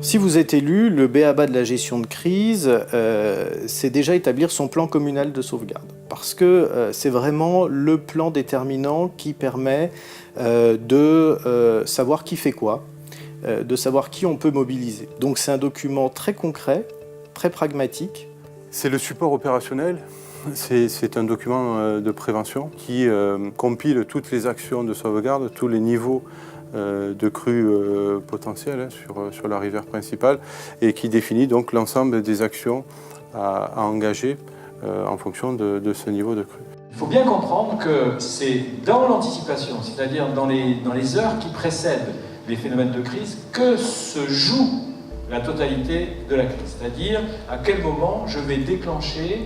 Si vous êtes élu, le b.a.-ba de la gestion de crise, c'est déjà établir son plan communal de sauvegarde. Parce que c'est vraiment le plan déterminant qui permet de savoir qui fait quoi, de savoir qui on peut mobiliser. Donc c'est un document très concret, très pragmatique. C'est le support opérationnel. C'est un document de prévention qui compile toutes les actions de sauvegarde, tous les niveaux de crues potentielles sur la rivière principale et qui définit donc l'ensemble des actions à engager en fonction de ce niveau de crue. Il faut bien comprendre que c'est dans l'anticipation, c'est-à-dire dans les heures qui précèdent les phénomènes de crise, que se joue la totalité de la crise. C'est-à-dire à quel moment je vais déclencher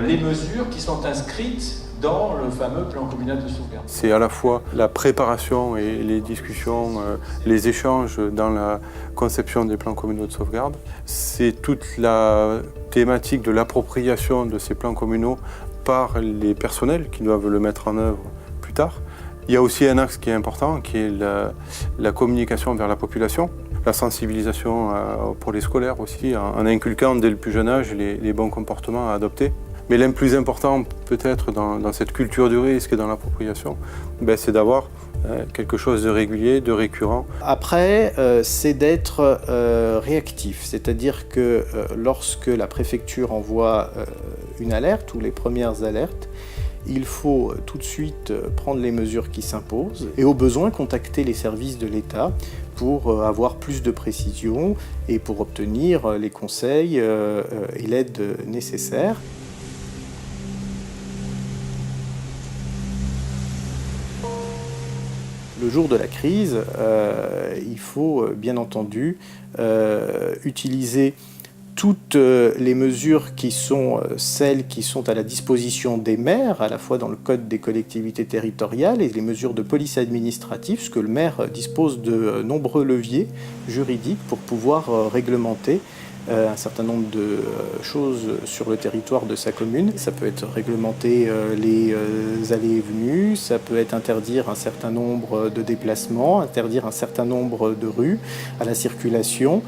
les mesures qui sont inscrites dans le fameux plan communal de sauvegarde. C'est à la fois la préparation et les discussions, les échanges dans la conception des plans communaux de sauvegarde. C'est toute la thématique de l'appropriation de ces plans communaux par les personnels qui doivent le mettre en œuvre plus tard. Il y a aussi un axe qui est important, qui est la communication vers la population, la sensibilisation pour les scolaires aussi, en inculquant dès le plus jeune âge les bons comportements à adopter. Mais le plus important peut-être dans cette culture du risque et dans l'appropriation, c'est d'avoir quelque chose de régulier, de récurrent. Après, c'est d'être réactif, c'est-à-dire que lorsque la préfecture envoie une alerte ou les premières alertes, il faut tout de suite prendre les mesures qui s'imposent et au besoin contacter les services de l'État pour avoir plus de précision et pour obtenir les conseils et l'aide nécessaires. Le jour de la crise, il faut bien entendu utiliser toutes les mesures qui sont celles qui sont à la disposition des maires, à la fois dans le code des collectivités territoriales et les mesures de police administrative, parce que le maire dispose de nombreux leviers juridiques pour pouvoir réglementer un certain nombre de choses sur le territoire de sa commune. Ça peut être réglementer les allées et venues, ça peut être interdire un certain nombre de déplacements, interdire un certain nombre de rues à la circulation.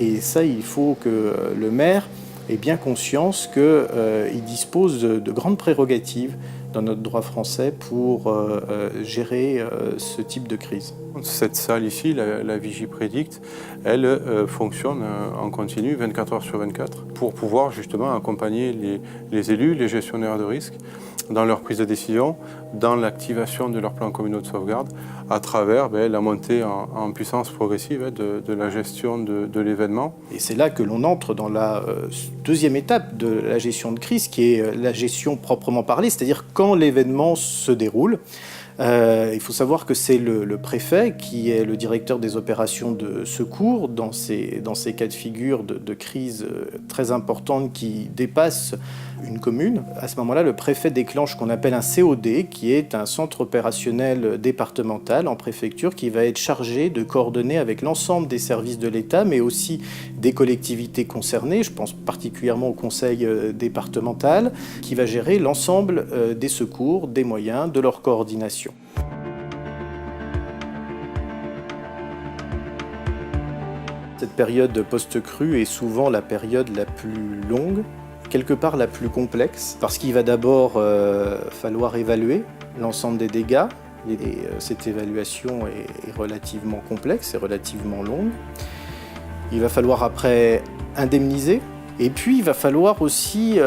Et ça, il faut que le maire ait bien conscience qu'il dispose de grandes prérogatives dans notre droit français pour gérer ce type de crise. Cette salle ici, la Vigie Prédicte, elle fonctionne en continu 24 heures sur 24 pour pouvoir justement accompagner les élus, les gestionnaires de risque dans leur prise de décision, dans l'activation de leur plan communaux de sauvegarde à travers la montée en puissance progressive de la gestion de l'événement. Et c'est là que l'on entre dans la deuxième étape de la gestion de crise, qui est la gestion proprement parlée, c'est-à-dire quand l'événement se déroule. Il faut savoir que c'est le préfet qui est le directeur des opérations de secours dans ces cas de figure de crise très importantes qui dépassent une commune. À ce moment-là, le préfet déclenche ce qu'on appelle un COD, qui est un centre opérationnel départemental en préfecture qui va être chargé de coordonner avec l'ensemble des services de l'État, mais aussi des collectivités concernées. Je pense particulièrement au conseil départemental, qui va gérer l'ensemble des secours, des moyens, de leur coordination. Cette période post-crue est souvent la période la plus longue, quelque part la plus complexe, parce qu'il va d'abord falloir évaluer l'ensemble des dégâts, et cette évaluation est relativement complexe et relativement longue. Il va falloir après indemniser, et puis il va falloir aussi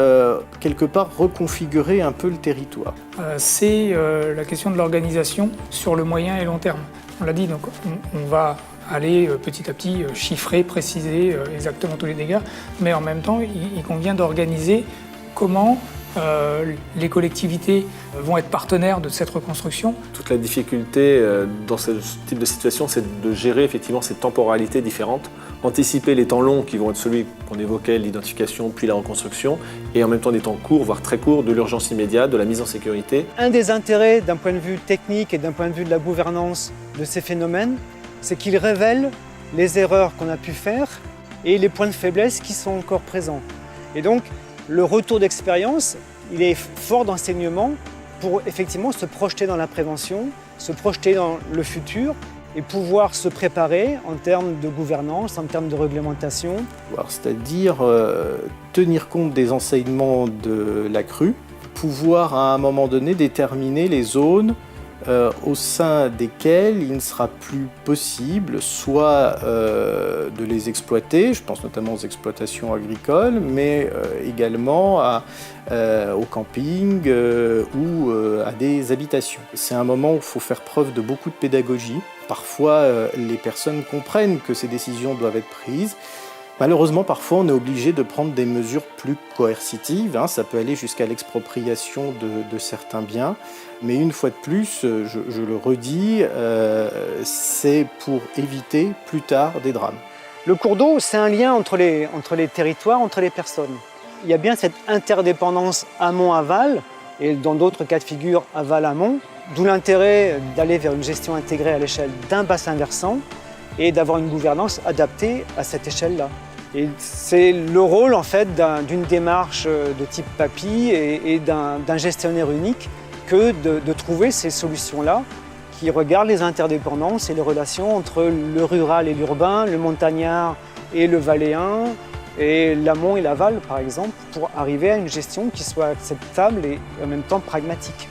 quelque part reconfigurer un peu le territoire. C'est la question de l'organisation sur le moyen et long terme. On l'a dit, donc on va aller petit à petit chiffrer, préciser exactement tous les dégâts, mais en même temps, il convient d'organiser comment les collectivités vont être partenaires de cette reconstruction. Toute la difficulté dans ce type de situation, c'est de gérer effectivement ces temporalités différentes, anticiper les temps longs qui vont être celui qu'on évoquait, l'identification puis la reconstruction, et en même temps des temps courts, voire très courts, de l'urgence immédiate, de la mise en sécurité. Un des intérêts d'un point de vue technique et d'un point de vue de la gouvernance de ces phénomènes, c'est qu'ils révèlent les erreurs qu'on a pu faire et les points de faiblesse qui sont encore présents. Et donc, le retour d'expérience, il est fort d'enseignement pour effectivement se projeter dans la prévention, se projeter dans le futur et pouvoir se préparer en termes de gouvernance, en termes de réglementation. C'est-à-dire tenir compte des enseignements de la crue, pouvoir à un moment donné déterminer les zones au sein desquelles il ne sera plus possible soit de les exploiter, je pense notamment aux exploitations agricoles, mais également au camping ou à des habitations. C'est un moment où il faut faire preuve de beaucoup de pédagogie. Parfois, les personnes comprennent que ces décisions doivent être prises. Malheureusement, parfois, on est obligé de prendre des mesures plus coercitives. Ça peut aller jusqu'à l'expropriation de certains biens. Mais une fois de plus, je le redis, c'est pour éviter plus tard des drames. Le cours d'eau, c'est un lien entre les territoires, entre les personnes. Il y a bien cette interdépendance amont-aval, et dans d'autres cas de figure, aval-amont, d'où l'intérêt d'aller vers une gestion intégrée à l'échelle d'un bassin versant, et d'avoir une gouvernance adaptée à cette échelle-là. Et c'est le rôle en fait d'une démarche de type PAPI et d'un gestionnaire unique que de trouver ces solutions-là qui regardent les interdépendances et les relations entre le rural et l'urbain, le montagnard et le valléen, et l'amont et l'aval par exemple, pour arriver à une gestion qui soit acceptable et en même temps pragmatique.